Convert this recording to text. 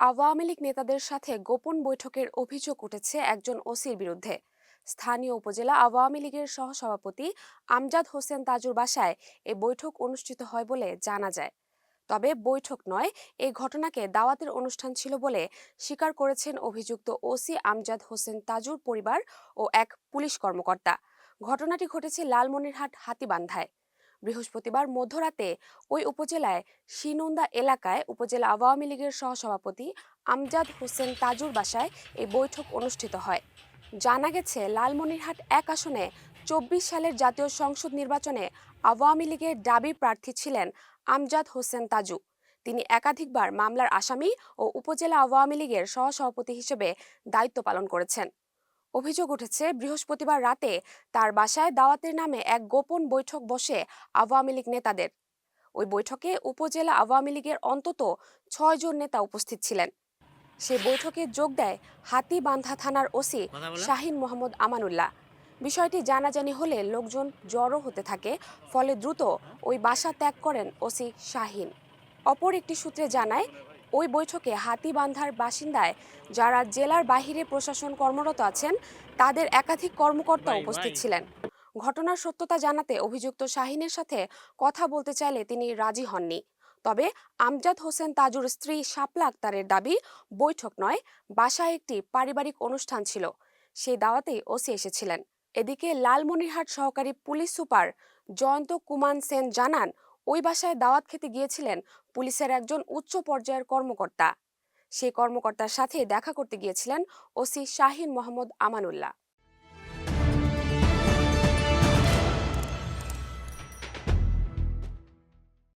আওয়ামী লীগ নেতাদের সাথে গোপন বৈঠকের অভিযোগ উঠেছে একজন ওসির বিরুদ্ধে। স্থানীয় উপজেলা আওয়ামী লীগের সহসভাপতি আমজাদ হোসেন তাজুর বাসায় এই বৈঠক অনুষ্ঠিত হয় বলে জানা যায়। তবে বৈঠক নয়, এই ঘটনাকে দাওয়াতের অনুষ্ঠান ছিল বলে স্বীকার করেছেন অভিযুক্ত ওসি আমজাদ হোসেন তাজুর পরিবার ও এক পুলিশ কর্মকর্তা। ঘটনাটি ঘটেছে লালমনিরহাট হাতীবান্ধায়। বৃহস্পতিবার মধ্যরাতে ওই উপজেলায় শিনুন্দা এলাকায় উপজেলা আওয়ামী লীগের সহসভাপতি আমজাদ হোসেন তাজুর বাসায় এই বৈঠক অনুষ্ঠিত হয়। জানা গেছে, লালমনিরহাট ১ আসনে ২৪ সালের জাতীয় সংসদ নির্বাচনে আওয়ামী লীগের দাবি প্রার্থী ছিলেন আমজাদ হোসেন তাজু। তিনি একাধিকবার মামলার আসামি ও উপজেলা আওয়ামী লীগের সহসভাপতি হিসেবে দায়িত্ব পালন করেছেন। অভিযোগ উঠেছে, বৃহস্পতিবার রাতে তার বাসায় দাওয়াতের নামে এক গোপন বৈঠক বসে আওয়ামী লীগ নেতাদের। ওই বৈঠকে উপজেলা আওয়ামী লীগের অন্তত ৬ জন নেতা উপস্থিত ছিলেন। সে বৈঠকে যোগ দেয় হাতীবান্ধা থানার ওসি কথা বলা। শাহিন মোহাম্মদ আমানুল্লাহ। বিষয়টি জানাজানি হলে লোকজন জড়ো হতে থাকে, ফলে দ্রুত ওই বাসা ত্যাগ করেন ওসি শাহিন। অপর একটি সূত্রে জানায়, ওই বৈঠকে হাতীবান্ধার বাসিন্দায় যারা জেলার বাহিরে প্রশাসন কর্মরত আছেন তাদের একাধিক কর্মকর্তা ভাই উপস্থিত ভাই ছিলেন। ঘটনার সত্যতা জানাতে অভিযুক্ত শাহিনের সাথে কথা বলতে চাইলে তিনি রাজি হননি। তবে আমজাদ হোসেন তাজুর স্ত্রী শাপলা আক্তারের দাবি, বৈঠক নয়, বাসায় একটি পারিবারিক অনুষ্ঠান ছিল, সেই দাওয়াতেই ওসি এসেছিলেন। এদিকে লালমনিরহাট সহকারী পুলিশ সুপার জয়ন্ত কুমান সেন জানান, ওই বাসায় দাওয়াত খেতে গিয়েছিলেন পুলিশের একজন উচ্চ পর্যায়ের কর্মকর্তা। সেই কর্মকর্তার সাথে দেখা করতে গিয়েছিলেন ওসি শাহিন মোহাম্মদ আমানুল্লাহ।